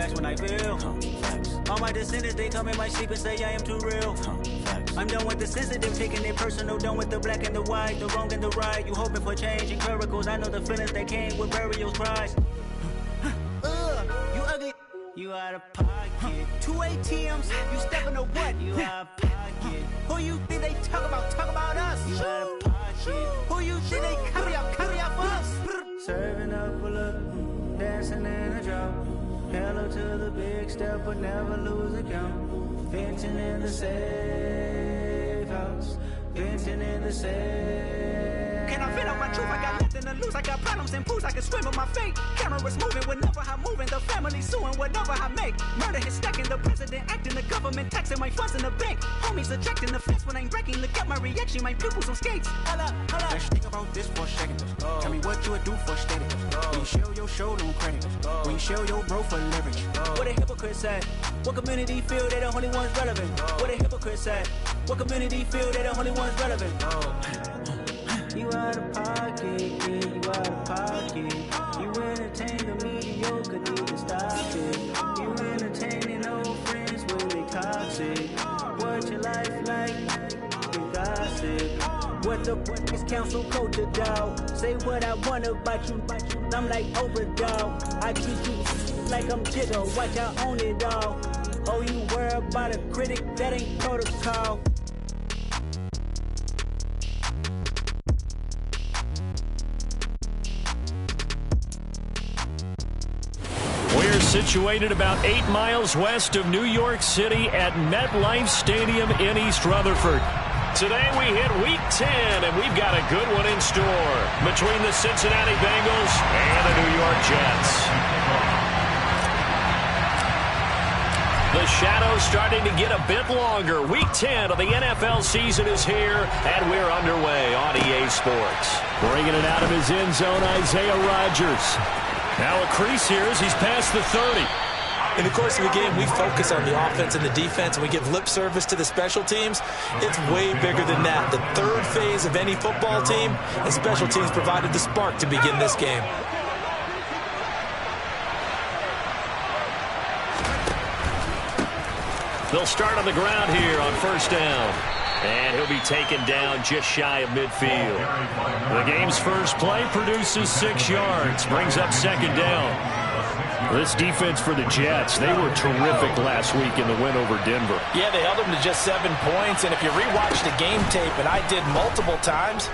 facts when I feel. All my descendants, they come in my sleep and say I am too real. I'm done with the sensitive, taking it personal, done with the black and the white, the wrong and the right. You hoping for change and miracles, I know the feelings that came with burials, cries. You ugly, you out of pocket. 2 ATMs, you stepping to what? You out of pocket. Who you think they talk about us? You out of pocket. Who you think they carry up for us? Serving up a look, dancing in a drop. Hello to the big step, but never lose a count. Venting in the safe house, venting in the safe. Can I vent out my truth? I got nothing to lose. I got problems and booze. I can swim with my fate. Cameras moving whenever I'm moving. The family suing whatever I make. Murder is stacking. The president acting. The government taxing my funds in the bank. Homies ejecting the fence when I'm breaking. Look at my reaction. My pupils on skates. Hold up. Let's think about this for a second. Tell me what you would do for steady. When you show your show, no credit. When you show your bro for leverage. What a hypocrite said. What community feel they the only ones relevant? What a hypocrite said. What community feel they the only ones relevant? You out of pocket, yeah, you out of pocket. You entertain the mediocre, need to stop it. You entertaining old friends when they toxic. What your life like? You gossip. What the is council culture, dog? Say what I want about you. I'm like Oprah, dog. I treat you like I'm Jigga. Watch I own it all. Oh, you worry about a critic? That ain't protocol. We're situated about 8 miles west of New York City at MetLife Stadium in East Rutherford. Today we hit Week 10, and we've got a good one in store between the Cincinnati Bengals and the New York Jets. The shadow's starting to get a bit longer. Week 10 of the NFL season is here, and we're underway on EA Sports. Bringing it out of his end zone, Isaiah Rodgers. Now a crease here as he's past the 30. In the course of the game, we focus on the offense and the defense, and we give lip service to the special teams. It's way bigger than that. The third phase of any football team, and special teams provided the spark to begin this game. They'll start on the ground here on first down. And he'll be taken down just shy of midfield. The game's first play produces 6 yards, brings up second down. This defense for the Jets, they were terrific last week in the win over Denver. Yeah, they held them to just 7 points, and if you rewatch the game tape, and I did multiple times,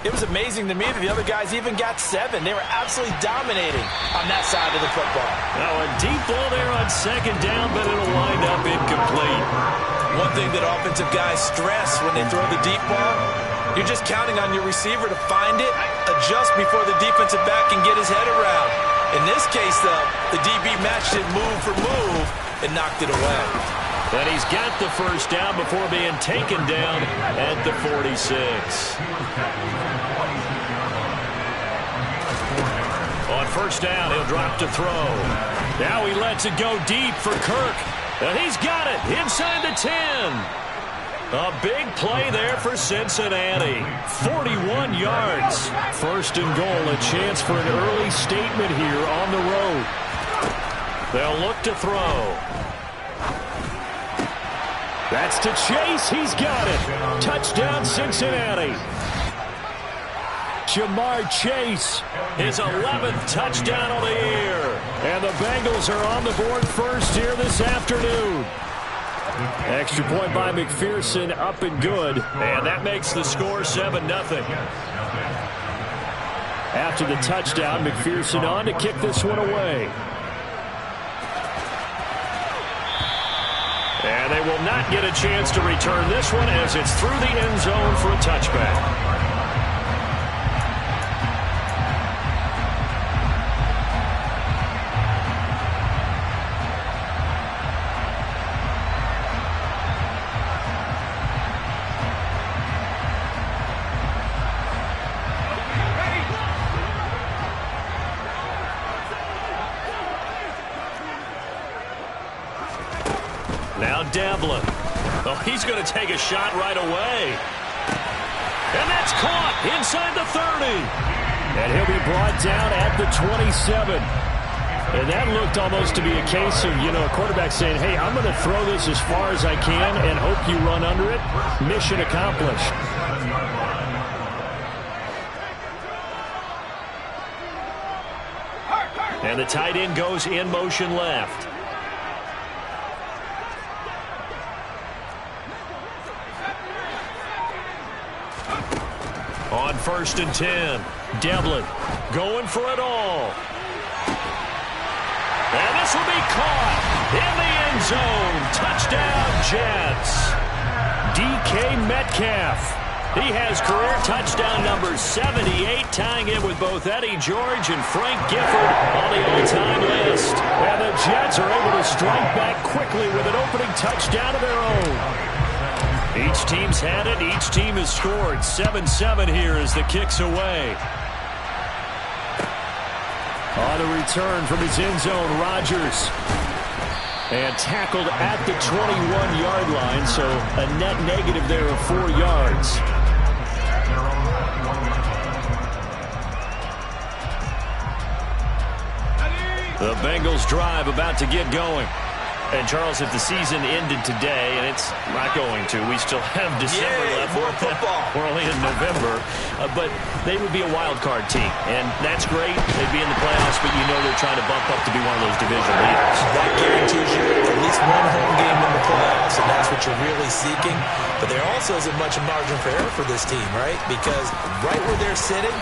it was amazing to me that the other guys even got 7. They were absolutely dominating on that side of the football. Now a deep ball there on second down, but it'll wind up incomplete. One thing that offensive guys stress when they throw the deep ball, you're just counting on your receiver to find it, adjust before the defensive back can get his head around. In this case, though, the DB matched it move for move and knocked it away. And he's got the first down before being taken down at the 46. On first down, he'll drop to throw. Now he lets it go deep for Kirk. And he's got it inside the 10. A big play there for Cincinnati. 41 yards. First and goal, a chance for an early statement here on the road. They'll look to throw. That's to Chase. He's got it. Touchdown, Cincinnati. Jamar Chase, his 11th touchdown of the year. And the Bengals are on the board first here this afternoon. Extra point by McPherson, up and good. And that makes the score 7-0. After the touchdown, McPherson on to kick this one away. And they will not get a chance to return this one as it's through the end zone for a touchback. Now Devlin. Oh, he's going to take a shot right away. And that's caught inside the 30. And he'll be brought down at the 27. And that looked almost to be a case of, a quarterback saying, hey, I'm going to throw this as far as I can and hope you run under it. Mission accomplished. And the tight end goes in motion left. On 1st and 10, Devlin going for it all. And this will be caught in the end zone. Touchdown, Jets. DK Metcalf. He has career touchdown number 78, tying it with both Eddie George and Frank Gifford on the all-time list. And the Jets are able to strike back quickly with an opening touchdown of their own. Each team's had it. Each team has scored. 7-7 here as the kick's away. On the return from his end zone, Rodgers. And tackled at the 21-yard line, so a net negative there of 4 yards. The Bengals drive about to get going. And, Charles, if the season ended today, and it's not going to, we still have December left. More football. We're only in November. But they would be a wild card team. And that's great. They'd be in the playoffs, but they're trying to bump up to be one of those division leaders. That guarantees you at least one home game in the playoffs, and that's what you're really seeking. But there also isn't much margin for error for this team, right? Because right where they're sitting,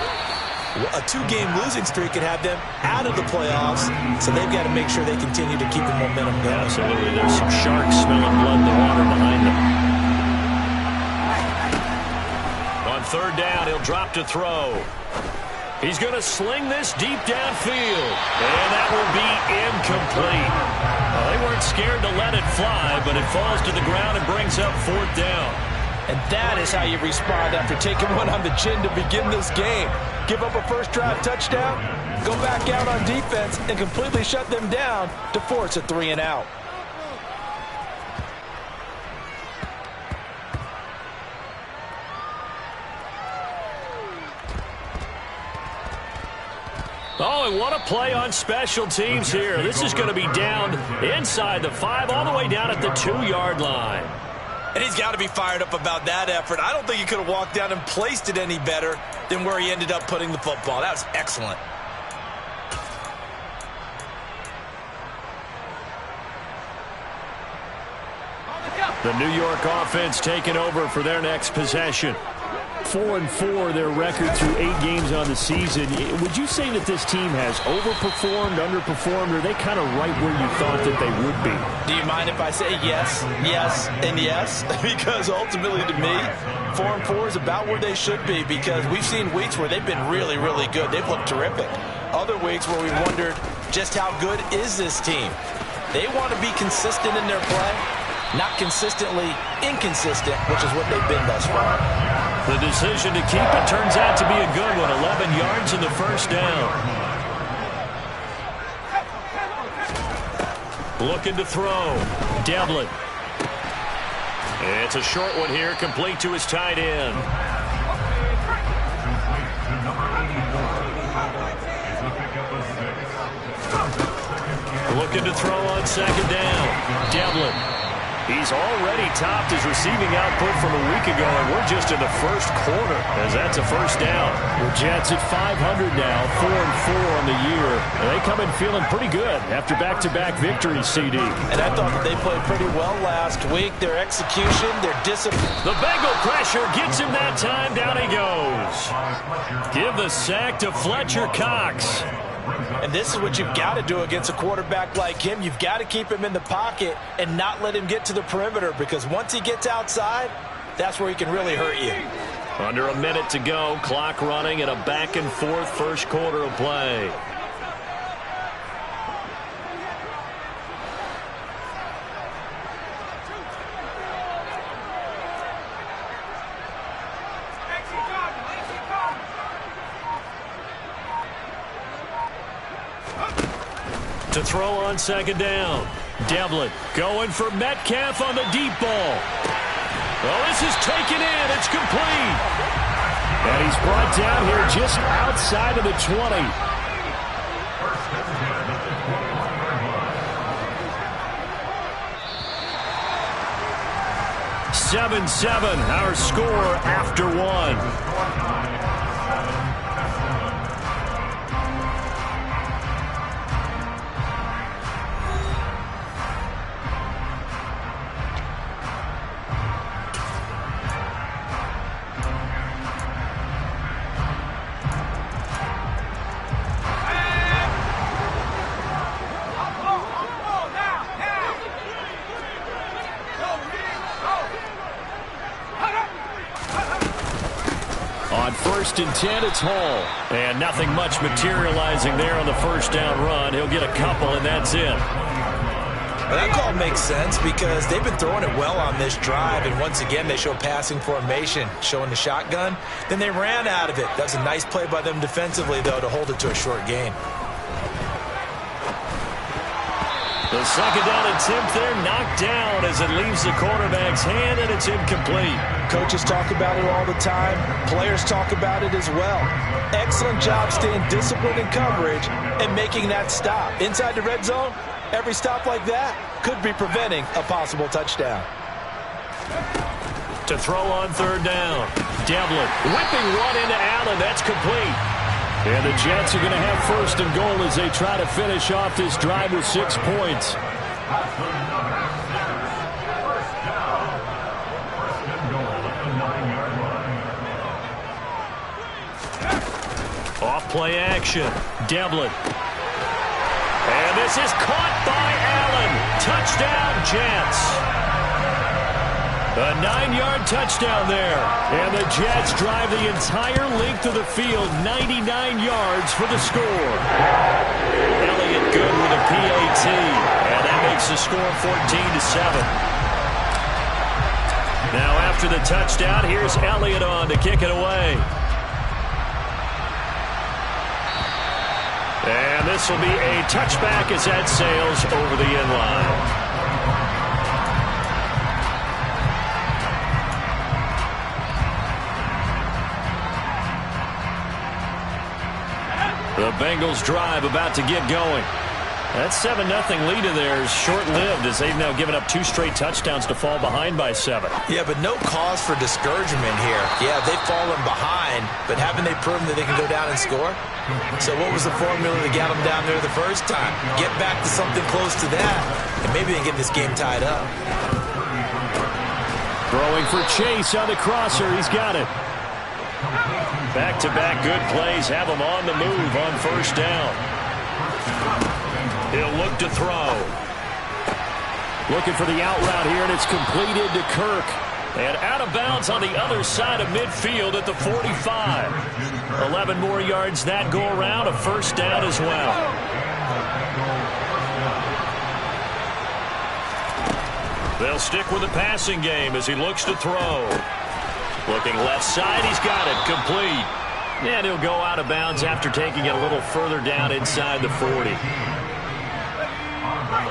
a 2-game losing streak could have them out of the playoffs, so they've got to make sure they continue to keep the momentum going. Absolutely. There's some sharks smelling blood in the water behind them. On 3rd down, he'll drop to throw. He's going to sling this deep downfield, and that will be incomplete. Well, they weren't scared to let it fly, but it falls to the ground and brings up 4th down. And that is how you respond after taking one on the chin to begin this game. Give up a first-drive touchdown, go back out on defense, and completely shut them down to force a 3-and-out. Oh, and what a play on special teams here. This is going to be down inside the 5, all the way down at the 2-yard line. And he's got to be fired up about that effort. I don't think he could have walked down and placed it any better than where he ended up putting the football. That was excellent. The New York offense taking over for their next possession. 4-4 their record through 8 games on the season. Would you say that this team has overperformed, underperformed, or are they kind of right where you thought that they would be? Do you mind if I say yes, yes, and yes? Because ultimately to me, 4-4 is about where they should be, because we've seen weeks where they've been really, really good. They've looked terrific. Other weeks where we wondered just how good is this team. They want to be consistent in their play, not consistently inconsistent, which is what they've been thus far. The decision to keep it turns out to be a good one. 11 yards in the first down. Looking to throw. Devlin. It's a short one here, complete to his tight end. Looking to throw on 2nd down. Devlin. He's already topped his receiving output from a week ago, and we're just in the first quarter as that's a first down. The Jets at 500 now, 4-4 on the year. And they come in feeling pretty good after back-to-back victories, CD. And I thought that they played pretty well last week. Their execution, their discipline. The Bengal pressure gets him that time. Down he goes. Give the sack to Fletcher Cox. And this is what you've got to do against a quarterback like him. You've got to keep him in the pocket and not let him get to the perimeter, because once he gets outside, that's where he can really hurt you. Under a minute to go, clock running, and a back-and-forth first quarter of play. To throw on 2nd down. Devlin going for Metcalf on the deep ball. Well, this is taken in. It's complete. And he's brought down here just outside of the 20. 7-7, our score after one. On 1st and 10, it's Hall. And nothing much materializing there on the first down run. He'll get a couple, and that's it. Well, that call makes sense because they've been throwing it well on this drive, and once again, they show passing formation, showing the shotgun. Then they ran out of it. That's a nice play by them defensively, though, to hold it to a short gain. The second down attempt there knocked down as it leaves the quarterback's hand, and it's incomplete. Coaches talk about it all the time. Players talk about it as well. Excellent job staying disciplined in coverage and making that stop. Inside the red zone, every stop like that could be preventing a possible touchdown. To throw on 3rd down. Devlin whipping one into Allen. That's complete. And the Jets are going to have 1st and goal as they try to finish off this drive with 6 points. Off play action. Devlin. And this is caught by Allen. Touchdown, Jets. A 9-yard touchdown there. And the Jets drive the entire length of the field, 99 yards for the score. Elliott good with a PAT. And that makes the score 14-7. Now after the touchdown, here's Elliott on to kick it away. And this will be a touchback as that sails over the end line. The Bengals drive about to get going. That 7-0 lead of theirs short-lived as they've now given up 2 straight touchdowns to fall behind by 7. Yeah, but no cause for discouragement here. Yeah, they've fallen behind, but haven't they proven that they can go down and score? So what was the formula that got them down there the first time? Get back to something close to that, and maybe they can get this game tied up. Throwing for Chase on the crosser. He's got it. Back-to-back good plays have him on the move on 1st down. He'll look to throw. Looking for the out route here, and it's completed to Kirk. And out of bounds on the other side of midfield at the 45. 11 more yards that go around, a 1st down as well. They'll stick with the passing game as he looks to throw. Looking left side, he's got it, complete. And he'll go out of bounds after taking it a little further down inside the 40.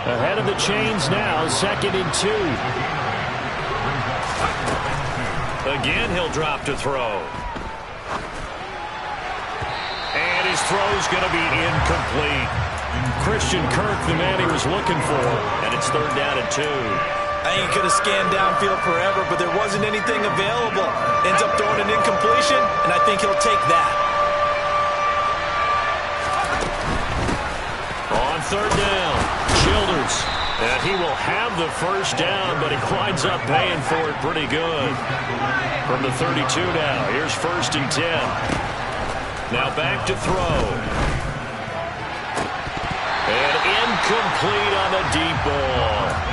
Ahead of the chains now, 2nd and 2. Again, he'll drop to throw. And his throw's going to be incomplete. Christian Kirk, the man he was looking for, and it's 3rd down and 2. I think he could have scanned downfield forever, but there wasn't anything available. Ends up throwing an incompletion, and I think he'll take that. On 3rd down, Childers. And he will have the 1st down, but he winds up paying for it pretty good. From the 32 now, here's 1st and 10. Now back to throw. And incomplete on the deep ball.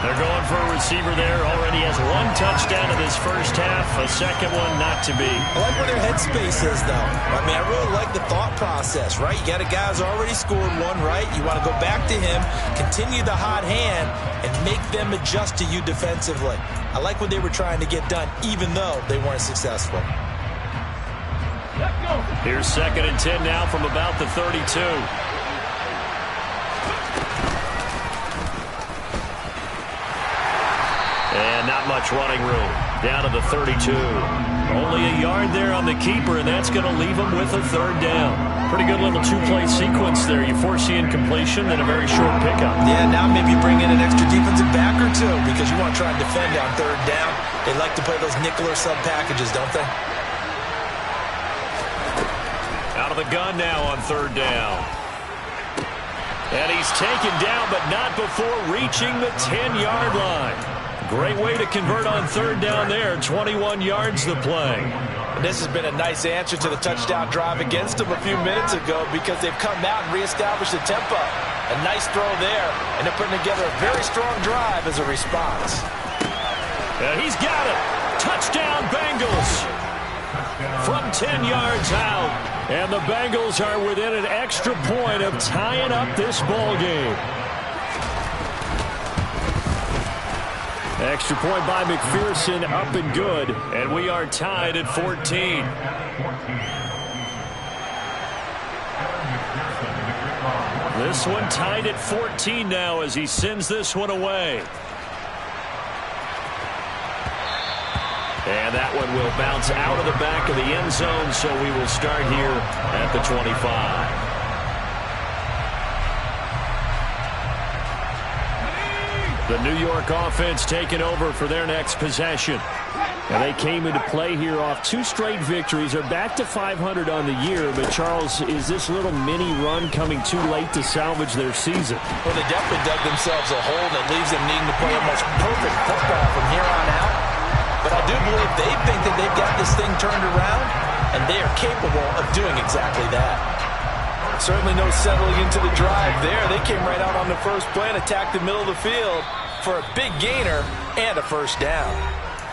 They're going for a receiver there. Already has 1 touchdown in this first half. A second one not to be. I like where their headspace is, though. I mean, I really like the thought process, right? You got a guy who's already scored 1, right? You want to go back to him, continue the hot hand, and make them adjust to you defensively. I like what they were trying to get done, even though they weren't successful. Here's 2nd and 10 now from about the 32. And not much running room. down to the 32. Only a yard there on the keeper, and that's going to leave him with a third down. Pretty good little two-play sequence there. You foresee incompletion and a very short pickup. Yeah, now maybe bring in an extra defensive back or two because you want to try and defend on third down. They like to play those nickel or sub packages, don't they? Out of the gun now on third down. And he's taken down, but not before reaching the 10-yard line. Great way to convert on third down there. 21 yards the play. And this has been a nice answer to the touchdown drive against them a few minutes ago because they've come out and reestablished the tempo. A nice throw there, and they're putting together a very strong drive as a response. And he's got it. Touchdown, Bengals. From 10 yards out. And the Bengals are within an extra point of tying up this ball game. Extra point by McPherson, up and good. And we are tied at 14. This one tied at 14 now as he sends this one away. And that one will bounce out of the back of the end zone, so we will start here at the 25. The New York offense taking over for their next possession. And they came into play here off 2 straight victories. They're back to 500 on the year. But, Charles, is this little mini run coming too late to salvage their season? Well, they definitely dug themselves a hole that leaves them needing to play almost perfect football from here on out. But I do believe they think that they've got this thing turned around, and they are capable of doing exactly that. Certainly no settling into the drive there. They came right out on the first play and attacked the middle of the field for a big gainer and a first down.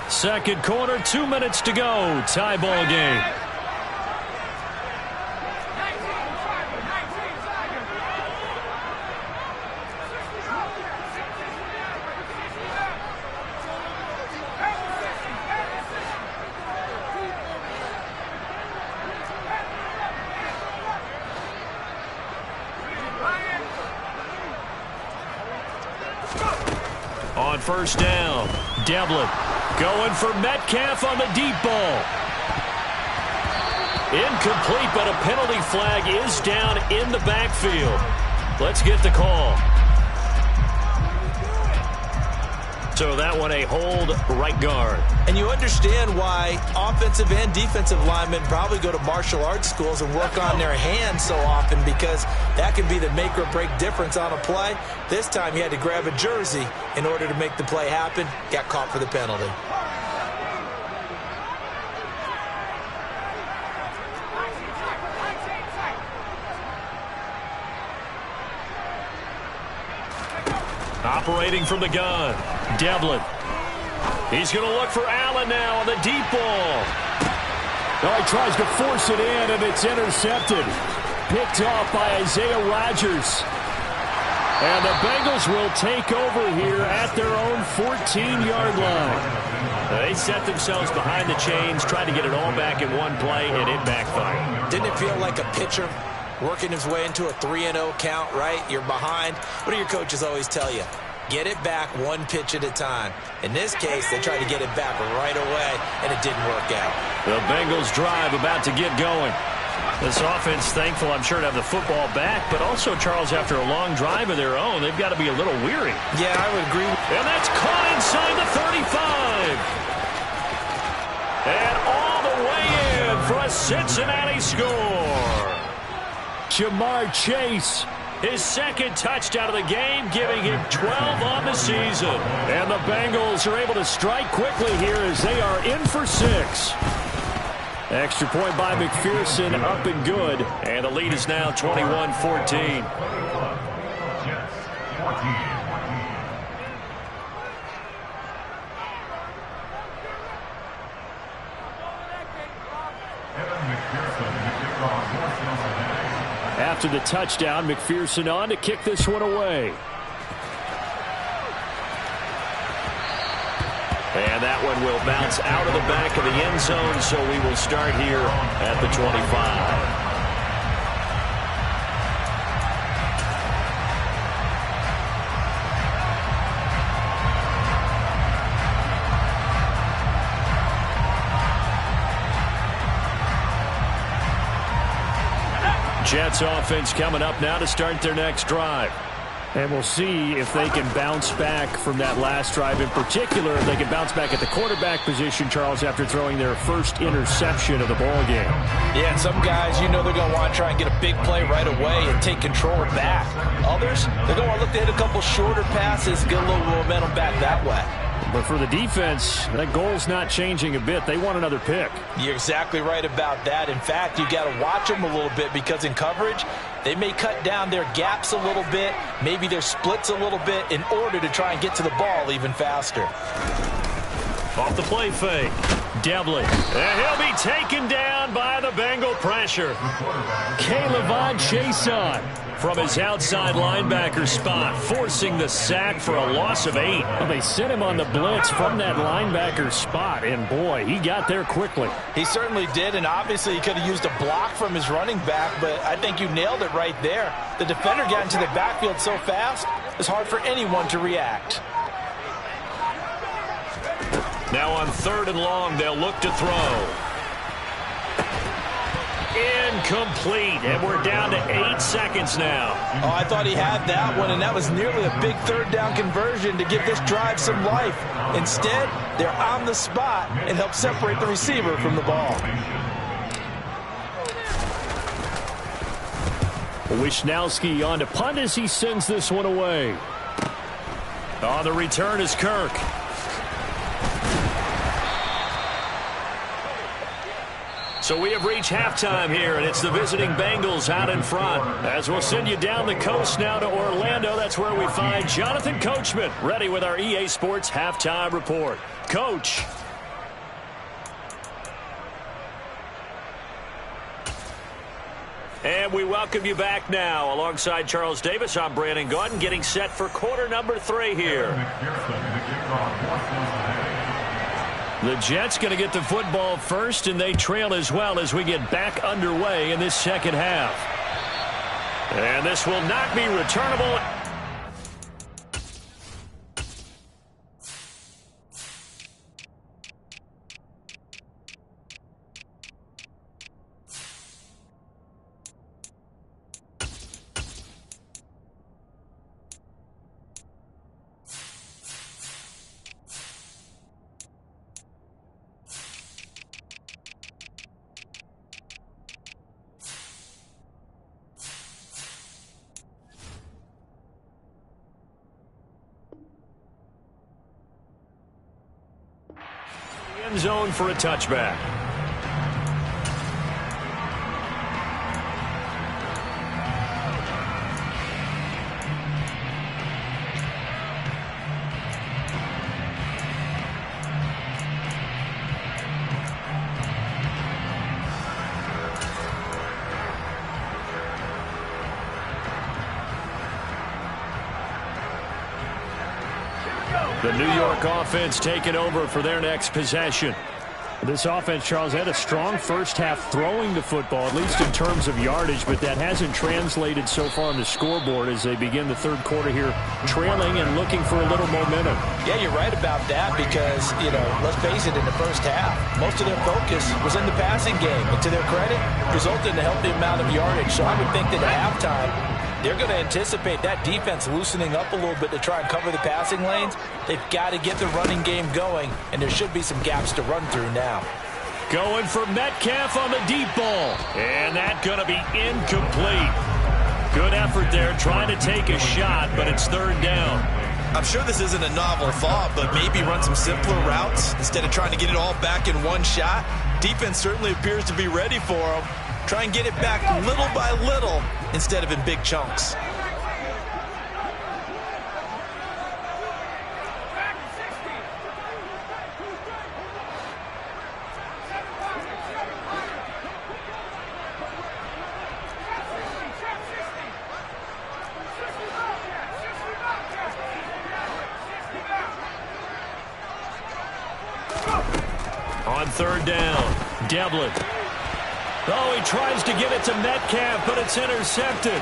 Second quarter, 2 minutes to go. Tie ball game. On first down, Devlin going for Metcalf on the deep ball. Incomplete, but a penalty flag is down in the backfield. Let's get the call. So that one a hold, right guard. And you understand why offensive and defensive linemen probably go to martial arts schools and work on their hands so often, because that can be the make or break difference on a play. This time he had to grab a jersey in order to make the play happen. Got caught for the penalty. Operating from the gun, Devlin. He's going to look for Allen now on the deep ball. Oh, he tries to force it in, and it's intercepted. Picked off by Isaiah Rodgers. And the Bengals will take over here at their own 14-yard line. They set themselves behind the chains, tried to get it all back in one play, and it backfired. Didn't it feel like a pitcher working his way into a 3-0 count, right? You're behind. What do your coaches always tell you? Get it back one pitch at a time. In this case, they tried to get it back right away, and it didn't work out. The Bengals drive about to get going. This offense, thankful, I'm sure, to have the football back, but also, Charles, after a long drive of their own, they've got to be a little weary. Yeah, I would agree. And that's caught inside the 35. And all the way in for a Cincinnati score. Jamar Chase, his second touchdown of the game, giving him 12 on the season. And the Bengals are able to strike quickly here as they are in for 6. Extra point by McPherson, up and good. And the lead is now 21-14. After the touchdown, McPherson on to kick this one away. And that one will bounce out of the back of the end zone, so we will start here at the 25. Jets offense coming up now to start their next drive. And we'll see if they can bounce back from that last drive. In particular, if they can bounce back at the quarterback position, Charles, after throwing their first interception of the ball game. Yeah, and some guys, they're going to want to try and get a big play right away and take control back. Others, they're going to want to look to hit a couple shorter passes, get a little momentum back that way. But for the defense, that goal's not changing a bit. They want another pick. You're exactly right about that. In fact, you got to watch them a little bit because in coverage, they may cut down their gaps a little bit, maybe their splits a little bit in order to try and get to the ball even faster. Off the play fake. Devlin. And he'll be taken down by the Bengal pressure. K'Lavon Chaisson from his outside linebacker spot, forcing the sack for a loss of 8. Well, they sent him on the blitz from that linebacker spot, and boy, he got there quickly. He certainly did, and obviously he could have used a block from his running back, but I think you nailed it right there. The defender got into the backfield so fast, it's hard for anyone to react. Now on 3rd and long, they'll look to throw. Incomplete, and we're down to 8 seconds now. Oh, I thought he had that one, and that was nearly a big 3rd down conversion to give this drive some life. Instead, they're on the spot and help separate the receiver from the ball. Wishnowski on to punt as he sends this one away. On the return is Kirk. So we have reached halftime here, and it's the visiting Bengals out in front. As we'll send you down the coast now to Orlando, that's where we find Jonathan Coachman, ready with our EA Sports Halftime Report. Coach. And we welcome you back now. Alongside Charles Davis, I'm Brandon Gaudin, getting set for quarter number 3 here. The Jets going to get the football first, and they trail as well as we get back underway in this second half. And this will not be returnable. End zone for a touchback. The New York offense taking over for their next possession. This offense, Charles, had a strong first half throwing the football, at least in terms of yardage, but that hasn't translated so far on the scoreboard as they begin the third quarter here, trailing and looking for a little momentum. Yeah, you're right about that because, let's face it, in the first half, most of their focus was in the passing game. And to their credit, resulted in a healthy amount of yardage. So I would think that at halftime, they're going to anticipate that defense loosening up a little bit to try and cover the passing lanes. They've got to get the running game going, and there should be some gaps to run through now. Going for Metcalf on the deep ball. And that's going to be incomplete. Good effort there trying to take a shot, but it's 3rd down. I'm sure this isn't a novel thought, but maybe run some simpler routes instead of trying to get it all back in one shot. Defense certainly appears to be ready for them. Try and get it back little by little instead of in big chunks. On 3rd down, Devlin. Oh, he tries to get it to Metcalf, but it's intercepted.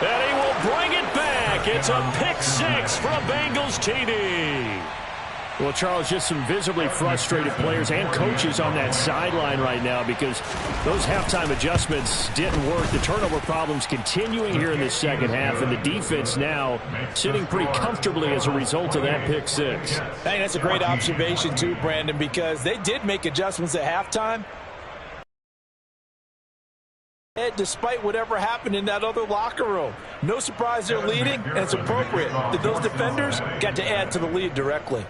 And he will bring it back. It's a pick 6 for a Bengals TD. Well, Charles, just some visibly frustrated players and coaches on that sideline right now because those halftime adjustments didn't work. The turnover problems continuing here in the second half, and the defense now sitting pretty comfortably as a result of that pick six. I think that's a great observation too, Brandon, because they did make adjustments at halftime. Despite whatever happened in that other locker room. No surprise they're leading, and it's appropriate that those defenders got to add to the lead directly.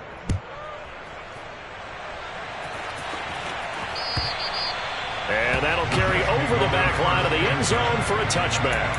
And that'll carry over the back line of the end zone for a touchback.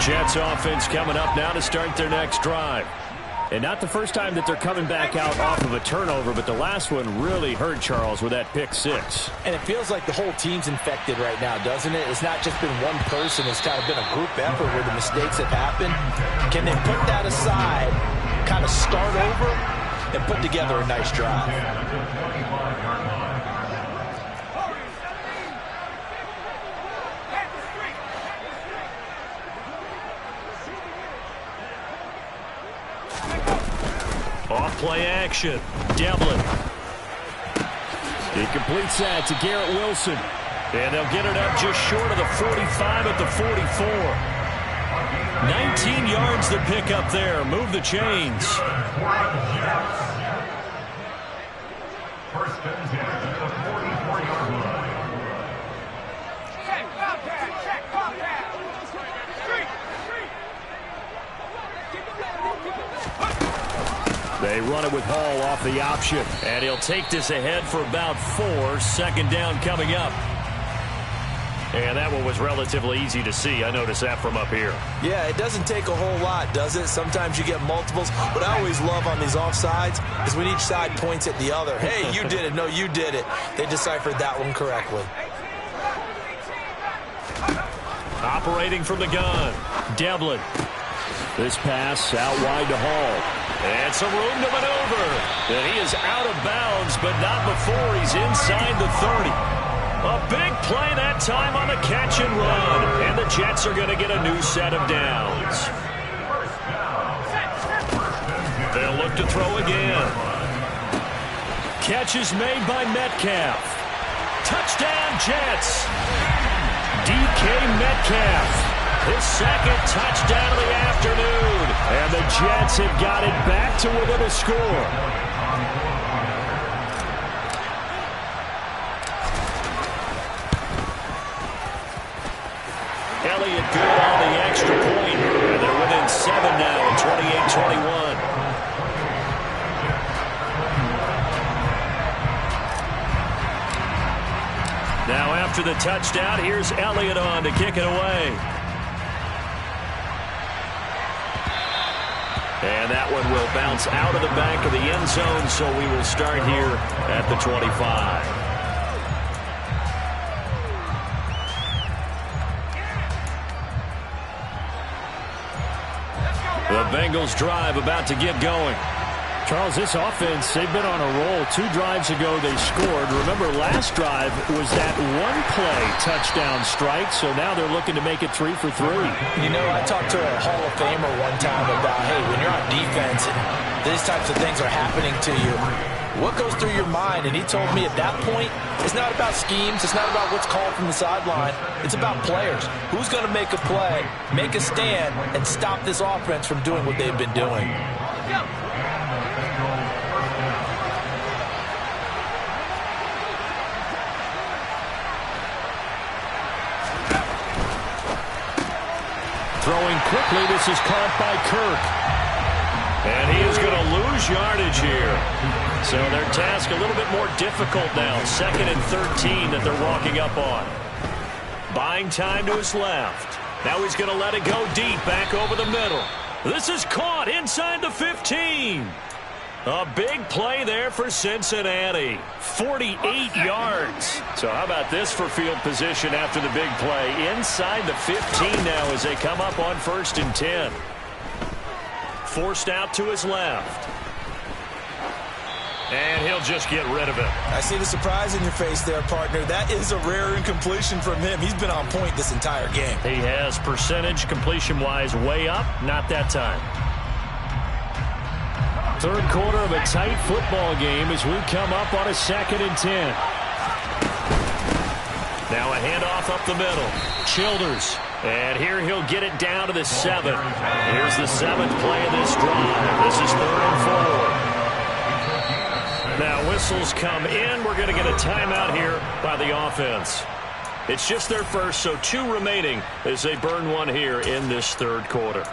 Jets offense coming up now to start their next drive. And not the first time that they're coming back out off of a turnover, but the last one really hurt Charles with that pick six. And it feels like the whole team's infected right now, doesn't it? It's not just been one person. It's kind of been a group effort where the mistakes have happened. Can they put that aside, kind of start over, and put together a nice drive? Off-play action. Devlin. He completes that to Garrett Wilson. And they'll get it up just short of the 45 at the 44. 19 yards to pick up there. Move the chains. First and 10 at the 44-yard line. They run it with Hall off the option. And he'll take this ahead for about 4. Second down coming up. And that one was relatively easy to see. I noticed that from up here. Yeah, it doesn't take a whole lot, does it? Sometimes you get multiples. What I always love on these offsides is when each side points at the other. Hey, you did it. No, you did it. They deciphered that one correctly. Operating from the gun. Devlin. This pass out wide to Hall. And some room to maneuver. And he is out of bounds, but not before he's inside the 30. A big play that time on the catch and run. And the Jets are going to get a new set of downs. They'll look to throw again. Catch is made by Metcalf. Touchdown, Jets. DK Metcalf. His second touchdown of the afternoon. And the Jets have got it back to within a score. Elliott good on the extra point. And they're within 7 now, 28-21. Now after the touchdown, here's Elliott on to kick it away. And that one will bounce out of the back of the end zone, so we will start here at the 25. The Bengals drive about to get going. Charles, this offense, they've been on a roll. 2 drives ago, they scored. Remember, last drive was that one-play touchdown strike, so now they're looking to make it 3 for 3. You know, I talked to a Hall of Famer one time about, hey, when you're on defense and these types of things are happening to you, what goes through your mind? And he told me at that point, it's not about schemes. It's not about what's called from the sideline. It's about players. Who's going to make a play, make a stand, and stop this offense from doing what they've been doing? Throwing quickly, this is caught by Kirk. And he is going to lose yardage here. So their task a little bit more difficult now. 2nd and 13 that they're walking up on. Buying time to his left. Now he's going to let it go deep back over the middle. This is caught inside the 15. A big play there for Cincinnati. 48 yards. So how about this for field position after the big play? Inside the 15 now as they come up on 1st and 10. Forced out to his left. And he'll just get rid of it. I see the surprise in your face there, partner. That is a rare incompletion from him. He's been on point this entire game. He has percentage completion-wise way up. Not that time. Third quarter of a tight football game as we come up on a 2nd and 10. Now a handoff up the middle. Childers. And here he'll get it down to the 7. Here's the 7th play of this drive. This is 3rd and 4. Now whistles come in. We're going to get a timeout here by the offense. It's just their first, so 2 remaining as they burn one here in this 3rd quarter.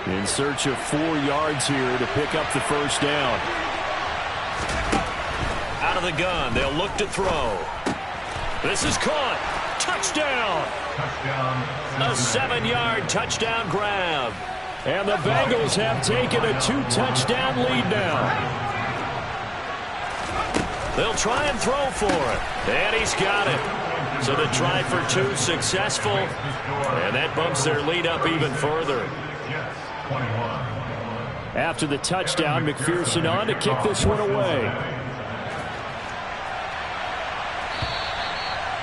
In search of 4 yards here to pick up the first down. Out of the gun, they'll look to throw. This is caught. Touchdown. A 7-yard touchdown grab. And the Bengals have taken a 2-touchdown lead now. They'll try and throw for it. And he's got it. So the try for 2 successful. And that bumps their lead up even further. After the touchdown, McPherson on to kick this one away.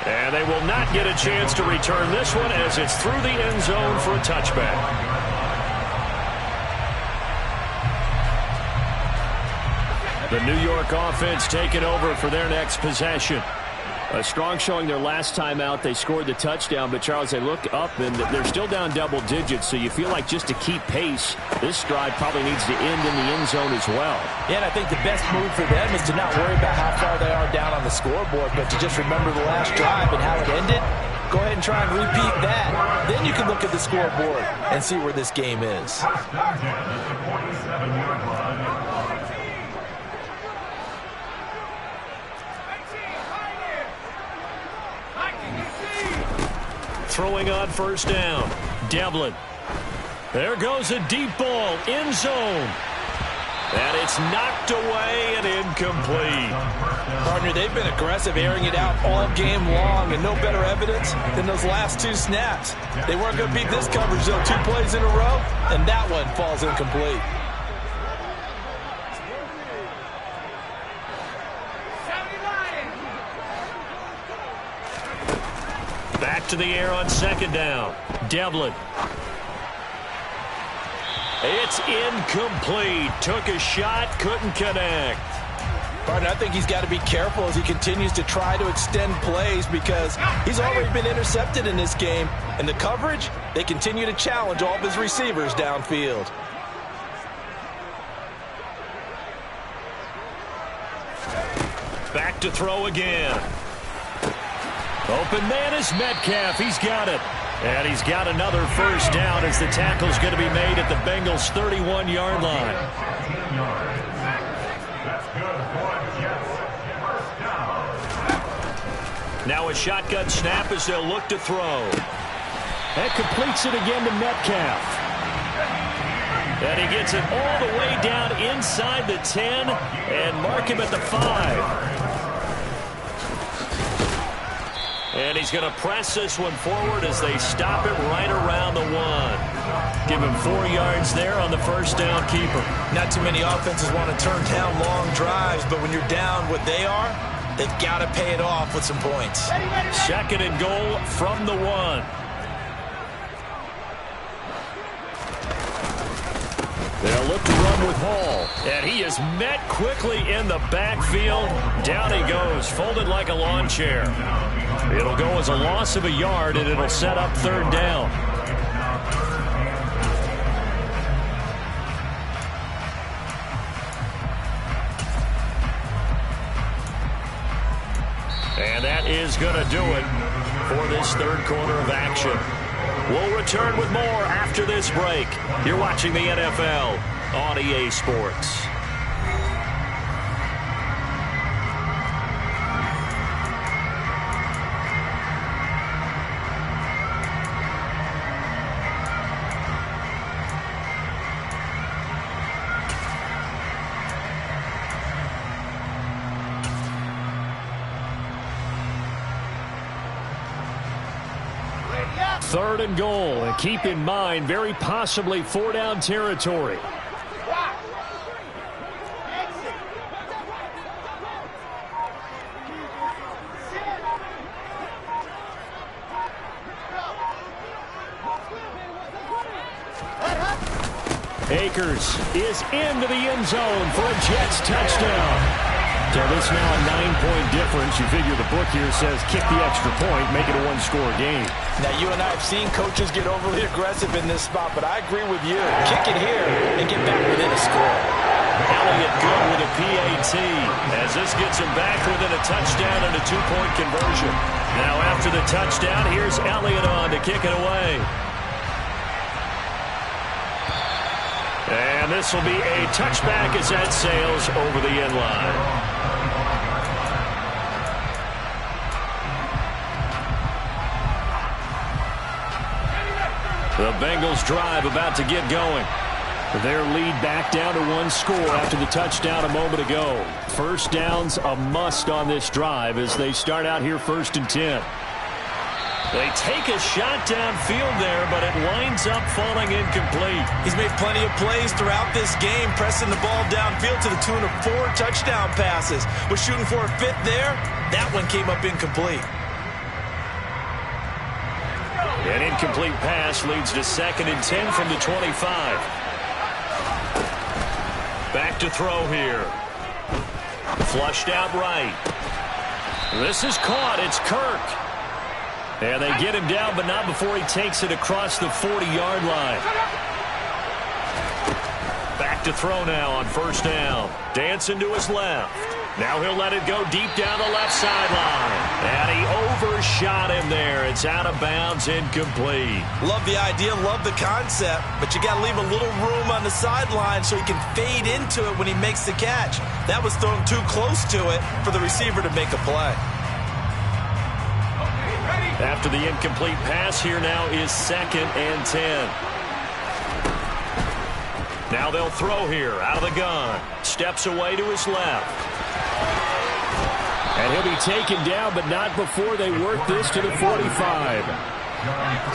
And they will not get a chance to return this one as it's through the end zone for a touchback. The New York offense taking over for their next possession. A strong showing their last time out. They scored the touchdown, but, Charles, they look up, and they're still down double digits, so you feel like just to keep pace, this drive probably needs to end in the end zone as well. Yeah, and I think the best move for them is to not worry about how far they are down on the scoreboard, but to just remember the last drive and how it ended. Go ahead and try and repeat that. Then you can look at the scoreboard and see where this game is. Throwing on first down. Devlin. There goes a deep ball. End zone. And it's knocked away and incomplete. Partner, they've been aggressive, airing it out all game long, and no better evidence than those last 2 snaps. They weren't going to beat this coverage, though. 2 plays in a row, and that one falls incomplete. Back to the air on 2nd down. Devlin. It's incomplete. Took a shot, couldn't connect. Partner, I think he's got to be careful as he continues to try to extend plays because he's already been intercepted in this game. And the coverage, they continue to challenge all of his receivers downfield. Back to throw again. Open man is Metcalf. He's got it. And he's got another first down as the tackle's going to be made at the Bengals' 31-yard line. Now a shotgun snap as they'll look to throw. That completes it again to Metcalf. And he gets it all the way down inside the 10 and mark him at the 5. And he's going to press this one forward as they stop it right around the 1. Give him 4 yards there on the first down keeper. Not too many offenses want to turn down long drives, but when you're down what they are, they've got to pay it off with some points. 2nd and goal from the 1. They'll look to run with Hall. And he is met quickly in the backfield. Down he goes, folded like a lawn chair. It'll go as a loss of a yard, and it'll set up 3rd down. And that is going to do it for this 3rd quarter of action. We'll return with more after this break. You're watching the NFL on EA Sports. 3rd and goal. And keep in mind, very possibly 4-down territory. Akers is into the end zone for a Jets touchdown. So this now a 9-point difference. You figure the book here says kick the extra point, make it a 1-score game. Now, you and I have seen coaches get overly aggressive in this spot, but I agree with you. Kick it here and get back within a score. Elliott good with a PAT as this gets him back within a touchdown and a 2-point conversion. Now after the touchdown, here's Elliott on to kick it away. And this will be a touchback as that sails over the end line. The Bengals drive about to get going. Their lead back down to 1 score after the touchdown a moment ago. First down's a must on this drive as they start out here 1st and 10. They take a shot downfield there, but it winds up falling incomplete. He's made plenty of plays throughout this game, pressing the ball downfield to the tune of 4 touchdown passes. Was shooting for a 5th there. That one came up incomplete. An incomplete pass leads to 2nd and 10 from the 25. Back to throw here. Flushed out right. This is caught. It's Kirk. And they get him down, but not before he takes it across the 40-yard line. Back to throw now on 1st down. Dancing to his left. Now he'll let it go deep down the left sideline. And he overshot him there. It's out of bounds, incomplete. Love the idea, love the concept, but you got to leave a little room on the sideline so he can fade into it when he makes the catch. That was thrown too close to it for the receiver to make a play. After the incomplete pass, here now is 2nd and 10. Now they'll throw here out of the gun. Steps away to his left. And he'll be taken down, but not before they work this to the 45.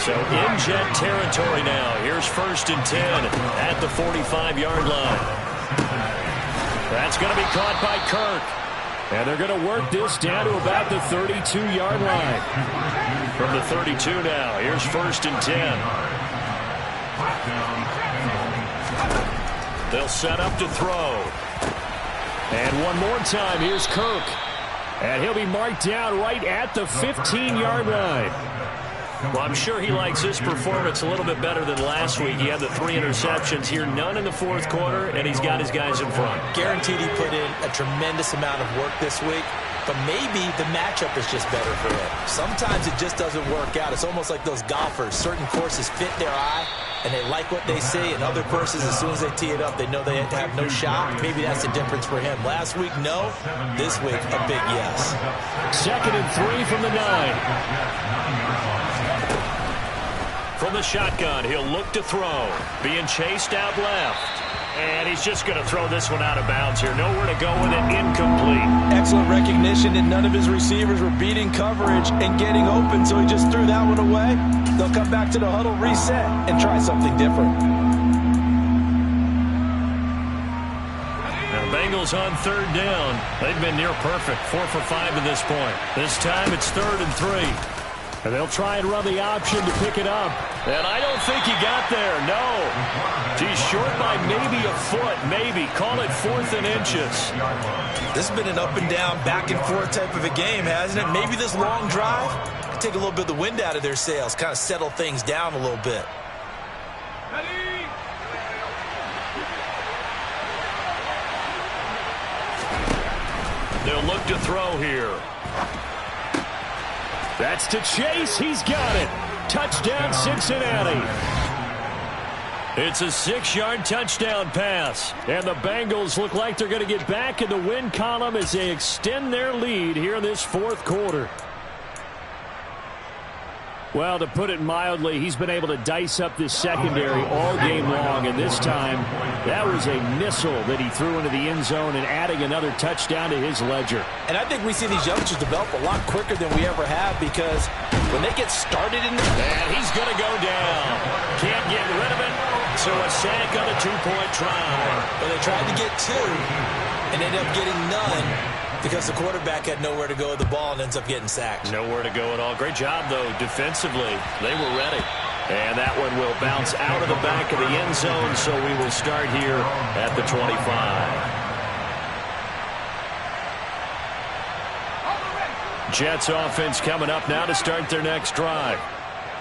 So in Jet territory now. Here's 1st and 10 at the 45-yard line. That's going to be caught by Kirk. And they're going to work this down to about the 32-yard line. From the 32 now, here's 1st and 10. They'll set up to throw. And one more time, here's Kirk. And he'll be marked down right at the 15-yard line. Well, I'm sure he likes his performance a little bit better than last week. He had the 3 interceptions here, none in the 4th quarter, and he's got his guys in front. Guaranteed he put in a tremendous amount of work this week, but maybe the matchup is just better for him. Sometimes it just doesn't work out. It's almost like those golfers. Certain courses fit their eye, and they like what they see, and other courses, as soon as they tee it up, they know they have no shot. Maybe that's the difference for him. Last week, no. This week, a big yes. 2nd and 3 from the 9. From the shotgun, he'll look to throw. Being chased out left. And he's just going to throw this one out of bounds here. Nowhere to go with it. Incomplete. Excellent recognition that none of his receivers were beating coverage and getting open, so he just threw that one away. They'll come back to the huddle, reset, and try something different. Now, Bengals on 3rd down. They've been near perfect. 4 for 5 to this point. This time it's 3rd and 3. And they'll try and run the option to pick it up. And I don't think he got there. No. He's short by maybe a foot. Maybe. Call it 4th and inches. This has been an up and down, back and forth type of a game, hasn't it? Maybe this long drive can take a little bit of the wind out of their sails, kind of settle things down a little bit. They'll look to throw here. That's to Chase. He's got it. Touchdown, Cincinnati. It's a 6-yard touchdown pass. And the Bengals look like they're going to get back in the win column as they extend their lead here in this 4th quarter. Well, to put it mildly, he's been able to dice up this secondary all game long, and this time that was a missile that he threw into the end zone and adding another touchdown to his ledger. And I think we see these youngsters develop a lot quicker than we ever have, because when they get started in the... And he's going to go down. Can't get rid of it, so a sack on a two-point try. But they tried to get two and ended up getting none, because the quarterback had nowhere to go with the ball and ends up getting sacked. Nowhere to go at all. Great job, though, defensively. They were ready. And that one will bounce out of the back of the end zone, so we will start here at the 25. Jets offense coming up now to start their next drive.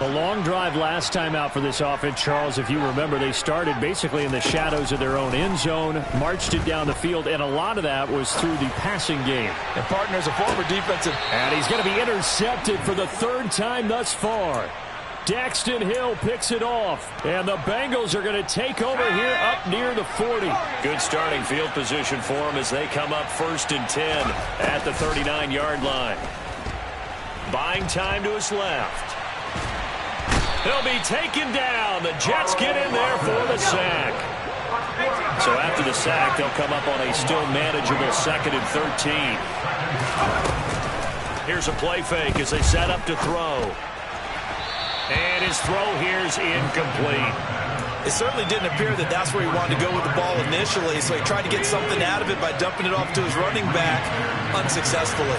A long drive last time out for this offense, Charles. If you remember, they started basically in the shadows of their own end zone, marched it down the field, and a lot of that was through the passing game. And partner's a former defensive. And he's going to be intercepted for the third time thus far. Daxton Hill picks it off, and the Bengals are going to take over here up near the 40. Good starting field position for them as they come up 1st and 10 at the 39-yard line. Buying time to his left. He'll be taken down. The Jets get in there for the sack. So after the sack, they'll come up on a still manageable 2nd and 13. Here's a play fake as they set up to throw. And his throw here's incomplete. It certainly didn't appear that that's where he wanted to go with the ball initially, so he tried to get something out of it by dumping it off to his running back unsuccessfully.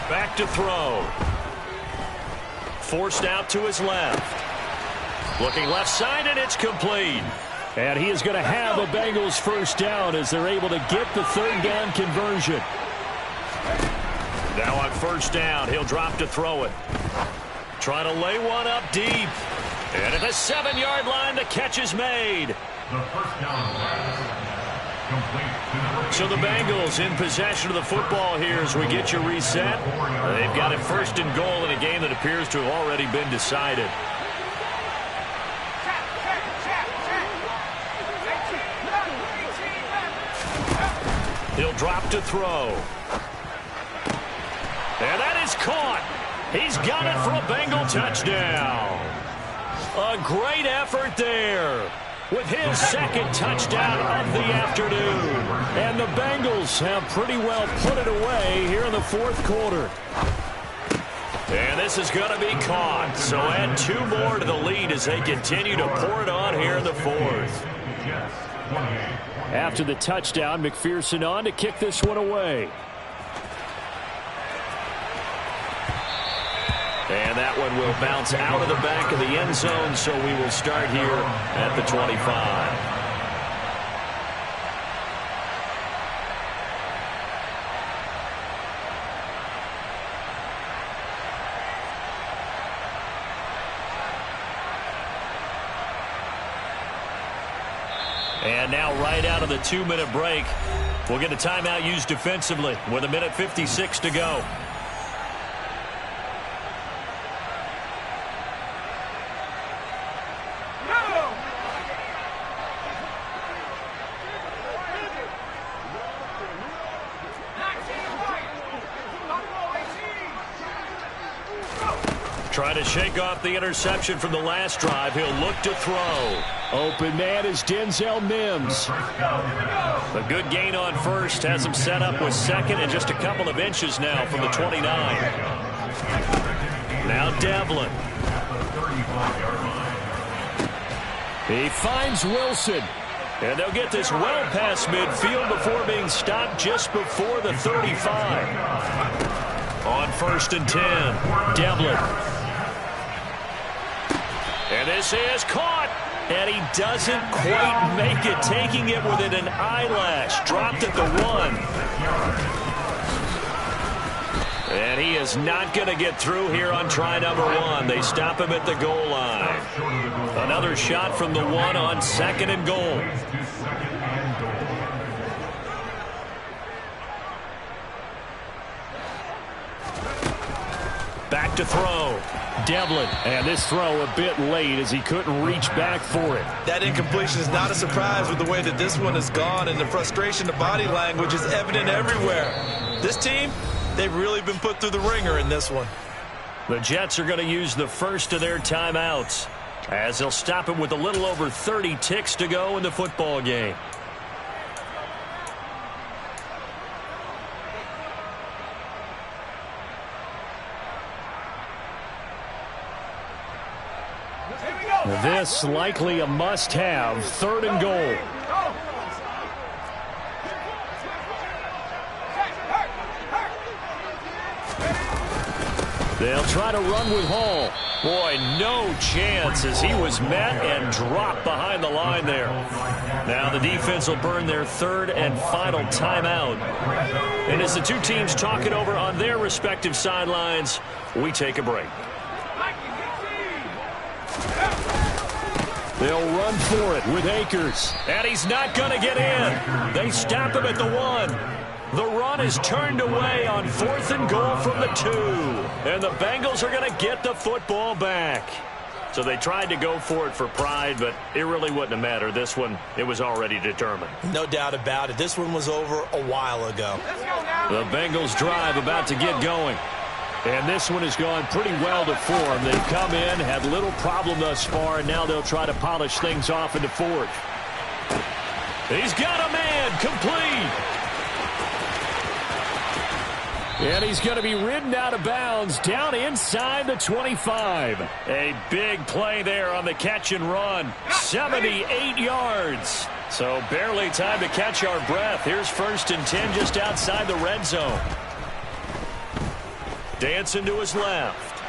Back to throw. Forced out to his left. Looking left side, and it's complete. And he is going to have a Bengals first down as they're able to get the third down conversion. Now on first down, he'll drop to throw it. Trying to lay one up deep. And at the 7-yard line, the catch is made. The first down pass complete to So the Bengals in possession of the football here as we get you reset. They've got it 1st and goal in a game that appears to have already been decided. He'll drop to throw. And that is caught. He's got it for a Bengal touchdown. A great effort there with his 2nd touchdown of the afternoon. And the Bengals have pretty well put it away here in the 4th quarter. And this is going to be caught. So add 2 more to the lead as they continue to pour it on here in the 4th. After the touchdown, McPherson on to kick this one away. And that one will bounce out of the back of the end zone, so we will start here at the 25. And now right out of the 2-minute break, we'll get a timeout used defensively with 1:56 to go. Trying to shake off the interception from the last drive. He'll look to throw. Open man is Denzel Mims. A good gain on first. Has him set up with 2nd and just a couple of inches now from the 29. Now Devlin. He finds Wilson. And they'll get this well past midfield before being stopped just before the 35. On 1st and 10, Devlin. And this is caught. And he doesn't quite make it, taking it within an eyelash. Dropped at the 1. And he is not going to get through here on try number 1. They stop him at the goal line. Another shot from the 1 on 2nd and goal. Back to throw. Devlin, and this throw a bit late as he couldn't reach back for it. That incompletion is not a surprise with the way that this one has gone, and the frustration, the body language is evident everywhere. This team, They've really been put through the ringer in this one. The Jets are going to use the first of their timeouts as they'll stop it with a little over 30 ticks to go in the football game. This likely a must-have, 3rd and goal. They'll try to run with Hall. Boy, no chance as he was met and dropped behind the line there. Now the defense will burn their 3rd and final timeout. And as the two teams talk it over on their respective sidelines, we take a break. They'll run for it with Akers. And he's not going to get in. They stop him at the 1. The run is turned away on 4th and goal from the 2. And the Bengals are going to get the football back. So they tried to go for it for pride, but it really wouldn't have mattered. This one, it was already determined. No doubt about it. This one was over a while ago. The Bengals drive about to get going. And this one has gone pretty well to form. They've come in, had little problem thus far, and now they'll try to polish things off into 4th. He's got a man, complete. And he's going to be ridden out of bounds down inside the 25. A big play there on the catch and run. 78 yards. So barely time to catch our breath. Here's 1st and 10 just outside the red zone. Dancing to his left.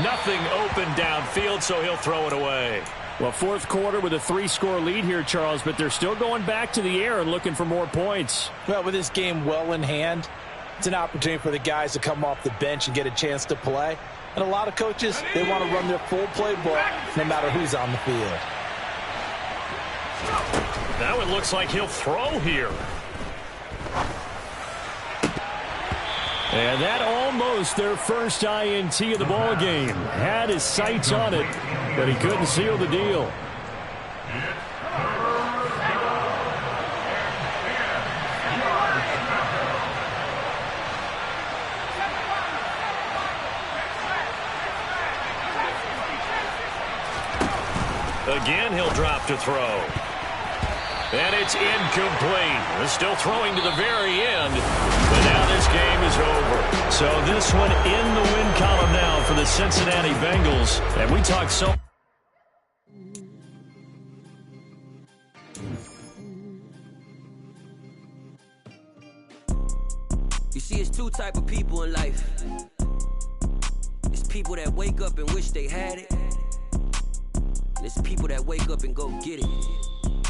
Nothing open downfield, so he'll throw it away. Well, 4th quarter with a 3-score lead here, Charles, but they're still going back to the air and looking for more points. Well, with this game well in hand, it's an opportunity for the guys to come off the bench and get a chance to play. And a lot of coaches, they want to run their full playbook no matter who's on the field. Now it looks like he'll throw here. And that almost their first INT of the ball game. Had his sights on it, but he couldn't seal the deal. Again, he'll drop to throw. And it's incomplete. They're still throwing to the very end. But now this game is over. So this one in the win column now for the Cincinnati Bengals. And we talked so... You see, it's 2 type of people in life. It's people that wake up and wish they had it. And it's people that wake up and go get it.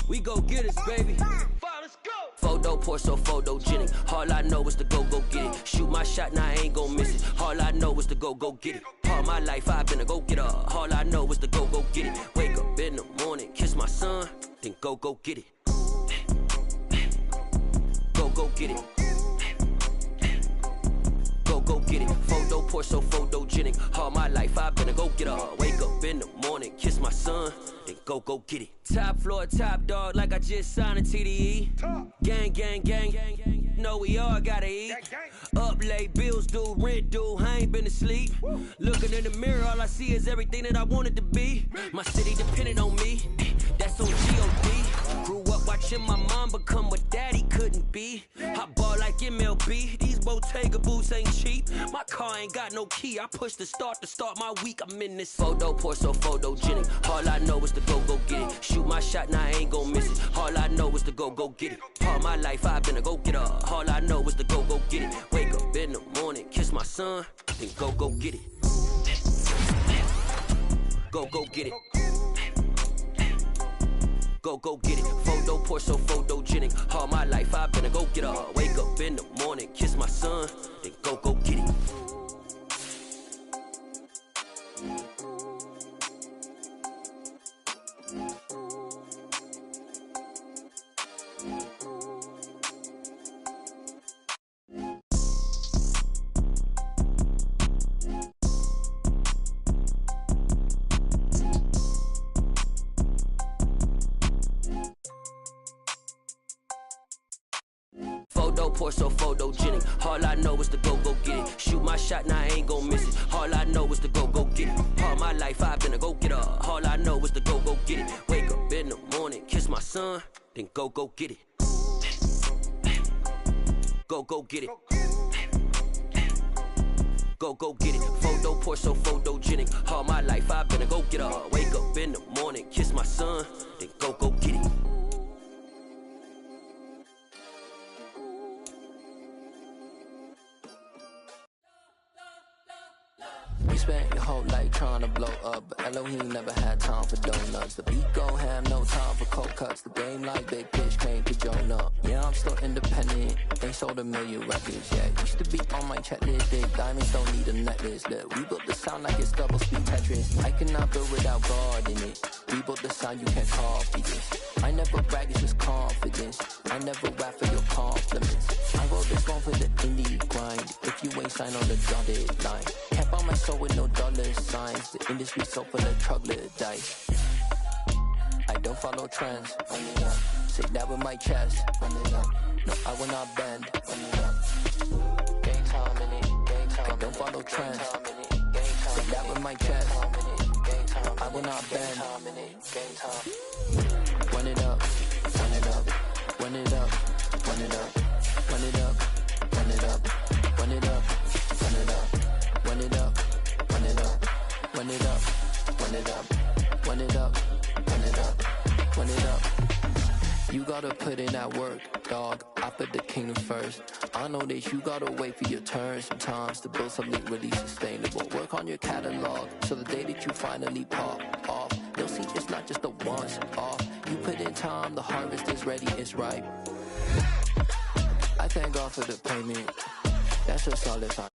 We go get it, baby. Let's go. Photo pour so photogenic. All I know is to go get it. Shoot my shot, now I ain't gon' miss it. All I know is to go get it. All my life I've been a go getter. All I know is to go get it. Wake up in the morning, kiss my son, then go get it. Go get it. Go get it. Photo pour so photogenic. All my life I've been a go getter. Wake up in the morning, kiss my son, then go get it. Top floor, top dog, like I just signed a TDE. Gang, gang, gang, gang, gang. Know we all gotta eat. Up late, bills due, rent due, I ain't been asleep. Looking in the mirror, all I see is everything that I wanted to be. My city depended on me, that's on G.O.D. Grew up watching my mom become what daddy couldn't be. I ball like MLB, these Bottega boots ain't cheap. My car ain't got no key, I push the start to start my week. I'm in this photo pour so photogenic. All I know is to go get it. Shoot my shot, now I ain't gon' miss it. All I know is to go get it. All my life I've been a go getter. All I know is to go get it. Wake up in the morning, kiss my son, then go get it. Go get it. Go get it. Photo pour so photogenic. All my life I've been a go getter. Wake up in the morning, kiss my son, then go get it. Photo poor, so photogenic. All I know is to go get it. Shoot my shot, now I ain't gon' miss it. All I know is to go get it. All my life I've been a go-getter. All I know is to go get it. Wake up in the morning, kiss my son, then go get it. Go get it. Go get it. Photo poor, so photogenic. All my life I've been a go-getter. Wake up in the morning, kiss my son, then go get it. We spent your whole life trying to blow up, but Elohim never had time for donuts. The beat go ham, no time for cold cuts. The game like Big Pitch came to Jonah. Yeah, I'm still independent. They sold 1 million records, yeah. Used to be on my checklist. Big diamonds don't need a necklace. Look, we built the sound like it's double speed Tetris. I cannot build without God in it. We built the sound, you can't copy this. I never brag, it's just confidence. I never rap for your compliments. I wrote this one for the indie grind. If you ain't signed on the dotted line, can't buy my soul with no dollar signs. The industry so full of troglodytes. I don't follow trends. Say that with my chest. No, I will not bend. Gang time in it. I don't follow trends. Say that with my chest. I will not bend. Run it up, run it up, run it up, run it up, run it up, run it up, run it up, run it up, run it up, run it up, run it up, run it up, run it up, run it up, run it up. You gotta put in that work, dog. I put the kingdom first. I know that you gotta wait for your turn sometimes to build something really sustainable. Work on your catalog, so the day that you finally pop off, you'll see it's not just a once off. You put in time, the harvest is ready, it's ripe. I thank God for the payment. That's a solid foundation.